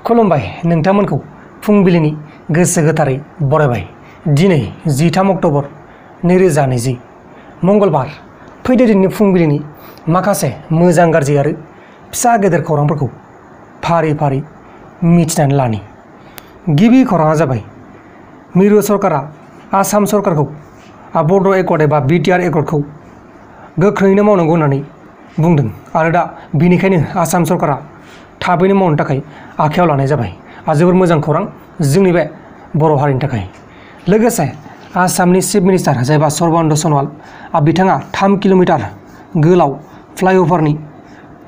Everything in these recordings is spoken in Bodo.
खुलुमबाय नोंथांमोनखौ फुंबिलिनि गोसो गोथारै बरायबाय। दिनै 13 अक्ट'बर 2020 मंगलबार। फैदो दिनैनि फुंबिलिनि माखासे मोजां गाज्रि आरो फिसा गेदेर खौरांफोरखौ फारि फारि मिथिनानै लानि। गिबि खौराङा जाबाय मिरु सरकारा आसाम सरकारखौ बड' एकर्ड एबा बिटिआर एकर्डखौ गोख्रैनो मावनांगौ होननानै बुंदों आरो दा बेनिखायनो आसाम सरकारा थाबैनो मावनो थाखाय आखायाव लानाय जाबाय। जोबोर मोजां खौरां जोंनि बे बर' हारिनि थाखाय। लोगोसे आसामनि चिफ मिनिस्टार जायबा सर्बानन्द सन'वाल बिथाङा 3 किल'मिटार गोलाव फ्लाइअभारनि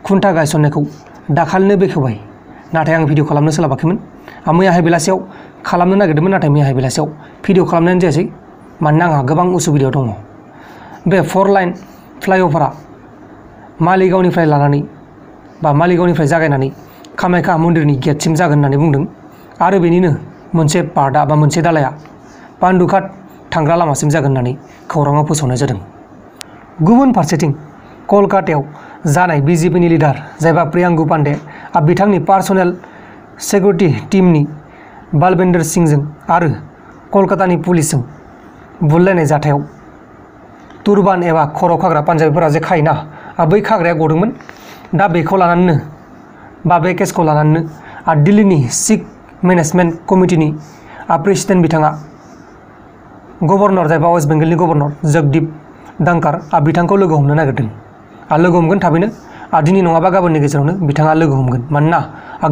खुन्था गायसननायखौ दाखालिनो बेखेवबाय। नाथाय आं भिडिअ खालामनो सोलाबाखैमोन। मैयाहाय बेलासियाव खालामनो नागिरदोंमोन, नाथाय मैयाहाय बेलासियाव भिडिअ खालामनायानो जायासै मानोना आंहा गोबां उसुबिदायाव दङ। बे 4 लाइन फ्लाइअभारा मालिगावनिफ्राय लानानै मालिगावनिफ्राय जागायनानै कामाख्या मन्दिरनि गेटसिम जागोन होननानै बुंदों आरो बेनिनो मोनसे पार्टआ मोनसे दालाया पान्डुघाट थांग्रा लामासिम जागोन होननानै खौराङाव फोसावनाय जादों। गुबुन फारसेथिं कलकातायाव जानाय बिजेपिनि लिडार जायबा प्रियांकु पान्डे बिथांनि पार्सनेल सिकिउरिटि टीमनि बालबिन्दर सिंहजों आरो कलकातानि पुलिसजों बुलायनाय जाथायाव तुरबान एबा खर' खाग्रा पान्जाबिफोरा जे खायोना, बै खाग्राया गदोंमोन। दा बेखौ लानानैनो बे केसखौ लानानैनो दिल्लीनि सिख मेनेजमेन्ट कमिटिनि प्रेसिडेन्ट बिथाङा गभर्नर जायबा वेस्ट बेंगलनि गभर्नर जगदीप धनखड़ बिथांखौ लोगो हमनो नागिरदों। लोगो हमगोन थाबैनो, दिनै नङाबा गाबोननि गेजेरावनो बिथाङा लोगो हमगोन। मानोना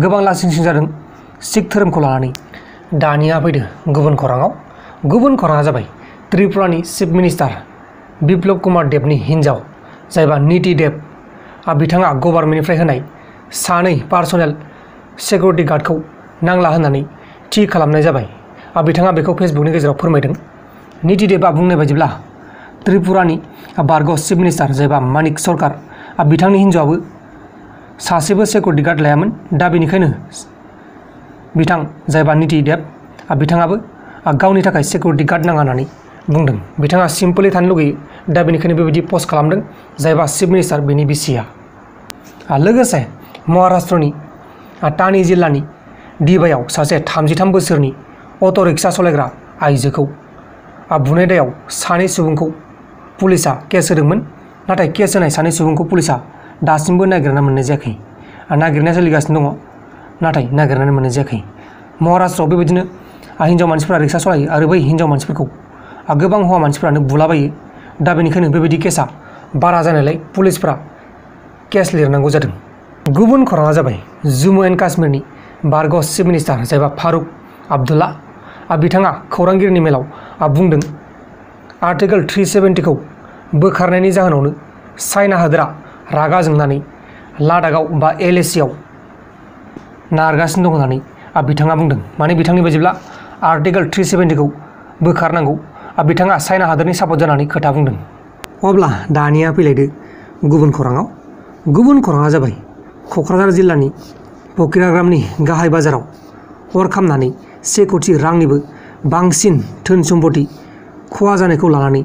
गोबां लासिं सिं जादों सिख धोरोमखौ लानानै। दानिया फैदो गुबुन खौराङाव। गुबुन खौराङा जाबाय त्रिपुरानि चिफ मिनिस्टार बिप्लब कुमार देबनि हिन्जाव जायबा नीति देब बिथाङा गभर्नमेन्टनिफ्राय होनाय 2 पार्सनेल सिकिउरिटि गार्डखौ नांला होननानै थि खालामनाय जाबाय। बिथाङा बेखौ फेसबुकनि गेजेराव फोरमायदों। नीति देबआ बुंनाय बायदिब्ला त्रिपुरानि बारग' चिफ मिनिस्टार जायबा मानिक सरकार बिथांनि हिन्जावाबो सासेबो सिकिउरिटि गार्ड लायामोन। दा बेनिखायनो बिथां जायबा नीति देब बिथाङाबो गावनि थाखाय सिकिउरिटि गार्ड नाङा होननानै बुंदों। बिथाङा सिम्पलि थानो लुगैयो, दा बेनिखायनो बेबायदि पस्ट खालामदों जायबा चिफ मिनिस्टार बेनि बिसिया। लोगोसे महाराष्ट्रनि तानि जिल्लानि दिबायाव सासे 33 बोसोरनि अट' रिक्सा सालायग्रा आइजोखौ बुनाय दायाव 2 सुबुंखौ पुलिसा केस होदोंमोन। नाथाय केस होनाय 2 सुबुंखौ पुलिसा दासिमबो नागिरना मोननाय जायाखै। नागिरनाया सोलिगासिनो दङ, नाथाय नागिरनानै मोननाय जायाखै। महाराष्ट्रआव बेबायदिनो हिन्जाव मानसिफोरा रिक्सा सालायो आरो बै हिन्जाव मानसिफोरखौ गोबां हौवा मानसिफोरानो बुलाबायो। दा बेनिखायनो बेबायदि केसा बारा जानायलाय पुलिसफोरा केस लिरनांगौ जादों। गुबुन खौराङा जाबाय जम्मु एन्ड काश्मीरनि बारग' चिफ मिनिस्टार जायबा फारुक आब्दुल्ला बिथाङा खौरांगिरिनि मेलाव बुंदों आर्टिकल 370खौ बोखारनायनि जाहोनावनो चाइना हादोरा रागा जोंनानै लादाखआव LACआव नारगासिनो दं होननानै बिथाङा बुंदों। माने बिथांनि बायदिब्ला आर्टिकल 370खौ बोखारनांगौ। बिथाङा चाइना हादोरनि सापर्ट जानानै खोथा बुंदों। अब्ला दानिया फैलायदो गुबुन खौराङाव। गुबुन खौराङा जाबाय क'क्राझार जिल्लानि फकिराग्रामनि गाहाय बाजाराव अर खामनानै 1 कोटि रांनिबो बांसिन धोन सम्पति खहा जानायखौ लानानै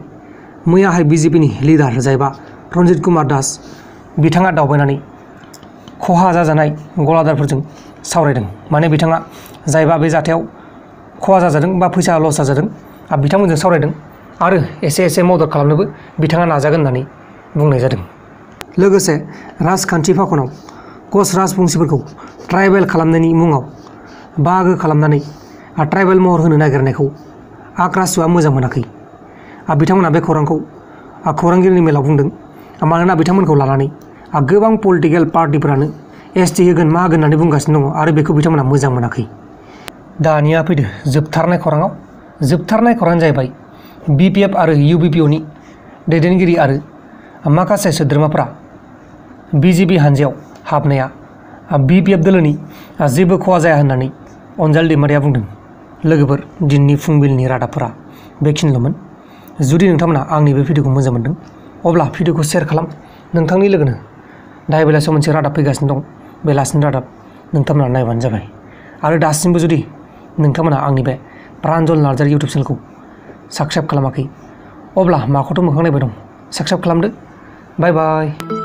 मैयाहाय बिजेपिनि लिडार जायबा रन्जित कुमार दास बिथाङा दावबायनानै खहा जाजानाय गलादारफोरजों सावरायदों। माने बिथाङा जायबा बे जाथायाव खहा जाजादों फैसा लस जाजादों बिथांमोनजों सावरायदों आरो एसे मदद खालामनोबो बिथाङा नाजागोन होननानै बुंनाय जादों। लोगोसे राजखान्थि फाखनाव कच राजबंसिफोरखौ ट्राइबेल खालामनायनि मुङाव बाहागो खालामनानै ट्राइबेल महर होनो नागिरनायखौ आक्रासुआ मोजां मोनाखै। बिथांमोना बे खौरांखौ खौरांगिरिनि मेलाव बुंदों। मानोना बिथांमोनखौ लानानै गोबां पलिटिकेल पार्टिफोरानो ST होगोन मा होगोन होननानै बुंगासिनो दङ आरो बेखौ बिथांमोना मोजां मोनाखै। दानिया फैदो जोबथारनाय खौराङाव। जोबथारनाय खौरां जाहैबाय BPF आरो UBPOनि दैदेनगिरि आरो माखासे सोद्रोमाफोरा BJP हानजायाव हाबनाया BPF दोलोनि जेबो खहा जाया होननानै अनजालि दैमारिया बुंदों। लोगोफोर, दिनैनि फुंबिलिनि रादाबफोरा बेखिनिल'मोन। जुदि नोंथांमोना आंनि बे भिडिअखौ मोजां मोनदों अब्ला भिडिअखौ शेयार खालाम नोंथांनि लोगोनो। दाहाय बेलासियाव मोनसे रादाब फैगासिनो दं, बेलासिनि रादाब नोंथांमोना नायबानो जाबाय। आरो दासिमबो जुदि नोंथांमोना आंनि बे प्रान्जल नार्जारि इउटुब चेनेलखौ साबस्क्राइब खालामाखै अब्ला माखौथ' मोखां नायबाय दं, साबस्क्राइब खालामदो। बाय बाय।